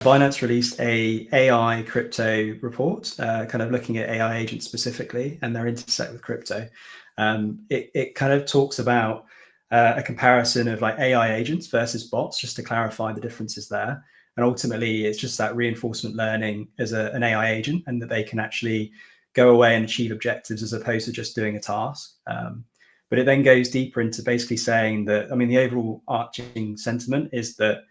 Binance released a AI crypto report, kind of looking at AI agents specifically and their intersect with crypto. It kind of talks about a comparison of like AI agents versus bots, just to clarify the differences there. And ultimately, it's just that reinforcement learning as an AI agent, and that they can actually go away and achieve objectives as opposed to just doing a task. But it then goes deeper into basically saying that, I mean, the overall arching sentiment is that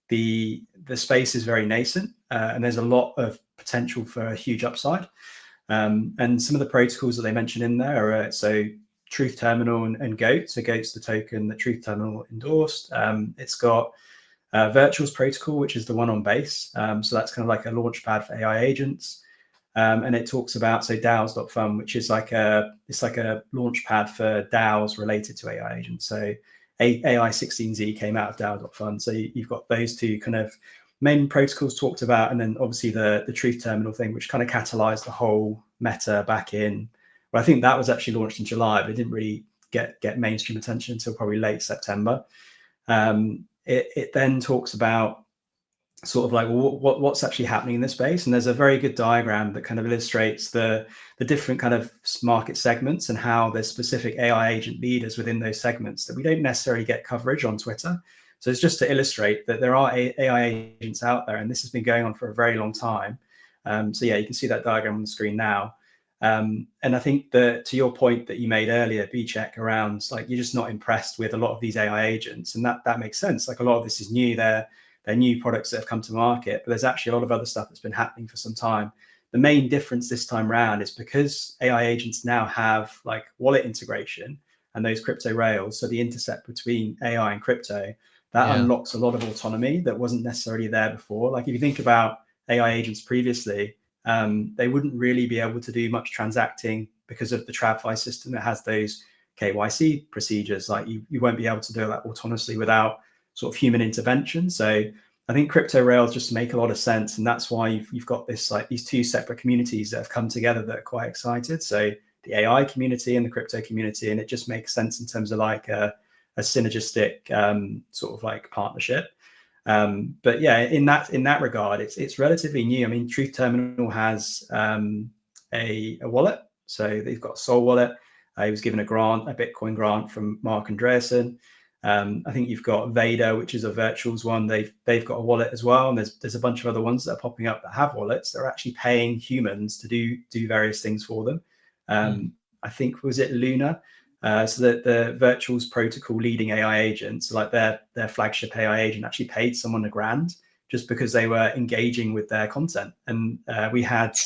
the space is very nascent, and there's a lot of potential for a huge upside. And some of the protocols that they mentioned in there are so Truth Terminal and Goat. So Goat's the token that Truth Terminal endorsed. It's got Virtuals protocol, which is the one on Base. So that's kind of like a launch pad for AI agents. And it talks about DAOs.fun, which is like a launch pad for DAOs related to AI agents. So AI16Z came out of DAO.fun. So you've got those two kind of main protocols talked about, and then obviously the Truth Terminal thing, which kind of catalyzed the whole meta back in. Well, I think that was actually launched in July, but it didn't really get mainstream attention until probably late September. It then talks about sort of like what's actually happening in this space, and there's a very good diagram that kind of illustrates the different kind of market segments and how there's specific AI agent leaders within those segments that we don't necessarily get coverage on Twitter. So it's just to illustrate that there are AI agents out there, and this has been going on for a very long time. So yeah, you can see that diagram on the screen now. And I think that to your point that you made earlier, B-Check, around like you're just not impressed with a lot of these AI agents, and that makes sense. Like a lot of this is new. They're new products that have come to market, but there's actually a lot of other stuff that's been happening for some time. The main difference this time around is because AI agents now have like wallet integration and those crypto rails, so the intercept between AI and crypto, that unlocks a lot of autonomy that wasn't necessarily there before. Like if you think about AI agents previously, they wouldn't really be able to do much transacting because of the TradFi system that has those KYC procedures. Like you won't be able to do that autonomously without sort of human intervention. So I think crypto rails just make a lot of sense, and that's why you've got this like these two separate communities that have come together that are quite excited. So the AI community and the crypto community, and it just makes sense in terms of like a synergistic sort of like partnership. But yeah, in that regard, it's relatively new. I mean, Truth Terminal has a wallet, so they've got a Sol wallet. He was given a Bitcoin grant from Mark Andreessen. I think you've got Vader, which is a virtuals one. They've got a wallet as well, and there's a bunch of other ones that are popping up that have wallets. They're actually paying humans to do various things for them. I think, was it Luna? So that the virtuals protocol leading AI agents, like their flagship AI agent, actually paid someone $1,000 just because they were engaging with their content. And we had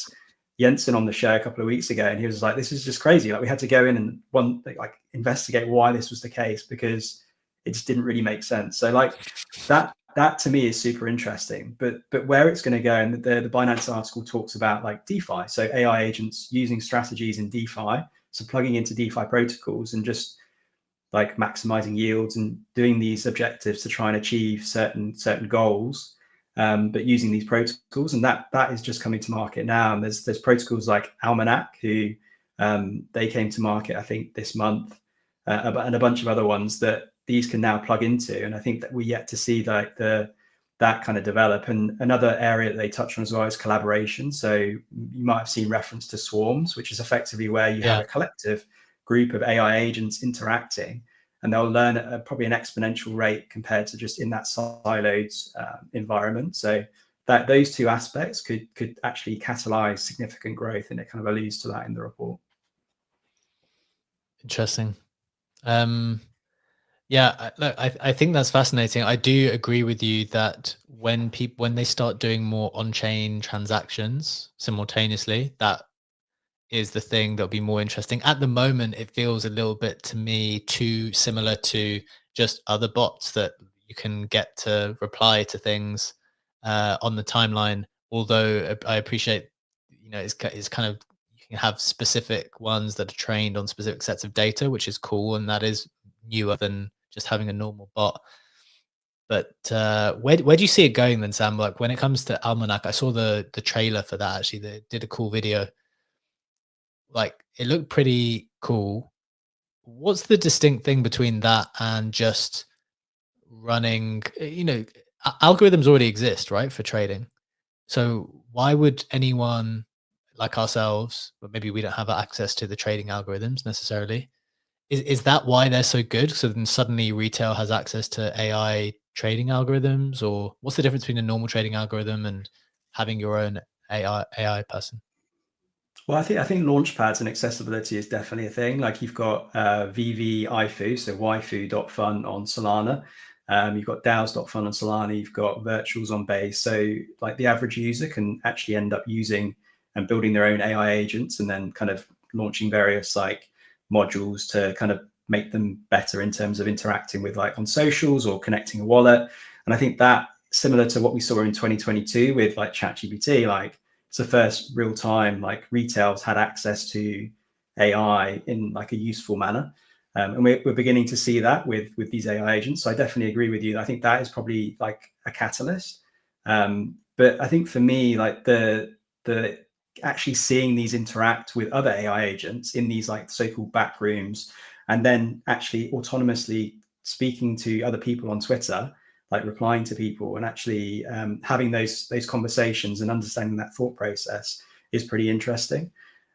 Jensen on the show a couple of weeks ago, and he was like, "This is just crazy." Like we had to go in and investigate why this was the case, because it just didn't really make sense. So like that to me is super interesting. But where it's going to go, and the Binance article talks about like DeFi, so AI agents using strategies in DeFi, so plugging into DeFi protocols and just like maximizing yields and doing these objectives to try and achieve certain goals, but using these protocols. And that is just coming to market now. And there's protocols like Almanac, who they came to market I think this month, and a bunch of other ones that these can now plug into. And I think that we're yet to see like that kind of develop. And another area that they touch on as well is collaboration. So you might have seen reference to swarms, which is effectively where you have a collective group of AI agents interacting, and they'll learn at probably an exponential rate compared to just in that siloed environment. So that those two aspects could actually catalyze significant growth, and it kind of alludes to that in the report. Interesting. Yeah, look, I think that's fascinating. I do agree with you that when they start doing more on-chain transactions simultaneously, that is the thing that'll be more interesting. At the moment, it feels a little bit to me too similar to just other bots that you can get to reply to things on the timeline. Although I appreciate, it's kind of, you can have specific ones that are trained on specific sets of data, which is cool, and that is newer than just having a normal bot. But where do you see it going then, Sam? Like when it comes to Almanac, I saw the trailer for that. Actually, they did a cool video. Like it looked pretty cool. What's the distinct thing between that and just running? Algorithms already exist, right, for trading. So why would anyone like ourselves, but maybe we don't have access to the trading algorithms necessarily? Is that why they're so good? So then suddenly retail has access to AI trading algorithms, or what's the difference between a normal trading algorithm and having your own AI person? Well, I think launch pads and accessibility is definitely a thing. Like you've got VVIFU, so waifu.fun on Solana. You've got DAOs.fun on Solana. You've got virtuals on Base. So like the average user can actually end up using and building their own AI agents, and then kind of launching various like modules to kind of make them better in terms of interacting with like on socials or connecting a wallet. And I think that similar to what we saw in 2022 with like ChatGPT, like it's the first real time like retail's had access to AI in like a useful manner. And we're beginning to see that with these AI agents. So I definitely agree with you. I think that is probably like a catalyst. But I think for me, like the actually seeing these interact with other AI agents in these like so-called back rooms, and then actually autonomously speaking to other people on Twitter, like replying to people and actually having those conversations and understanding that thought process is pretty interesting.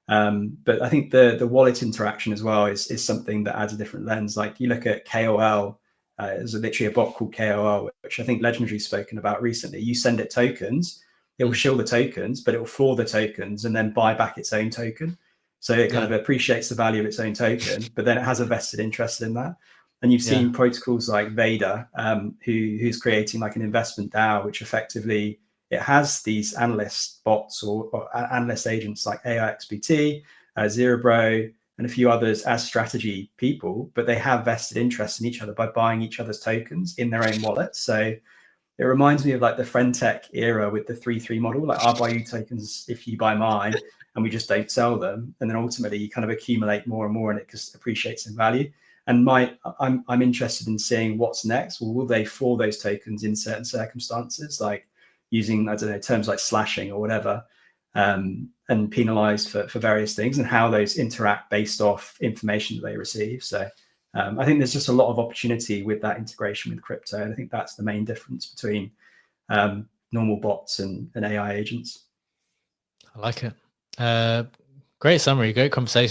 But I think the wallet interaction as well is something that adds a different lens. Like you look at KOL, there's literally a bot called KOL, which I think Legendary's spoken about recently. You send it tokens, it will shill the tokens, but it will floor the tokens and then buy back its own token. So it kind of appreciates the value of its own token, but then it has a vested interest in that. And you've seen protocols like Vader, who's creating like an investment DAO, which effectively it has these analyst bots or analyst agents like AIXBT, ZeroBro, and a few others as strategy people, but they have vested interest in each other by buying each other's tokens in their own wallets. So it reminds me of like the friend tech era with the 3-3 model. Like I'll buy you tokens if you buy mine, and we just don't sell them. And then ultimately you kind of accumulate more and more, and it just appreciates in value. And I'm interested in seeing what's next. Well, will they floor those tokens in certain circumstances, like using, I don't know, terms like slashing or whatever, and penalized for various things, and how those interact based off information that they receive. So I think there's just a lot of opportunity with that integration with crypto. And I think that's the main difference between normal bots and AI agents. I like it. Great summary, great conversation.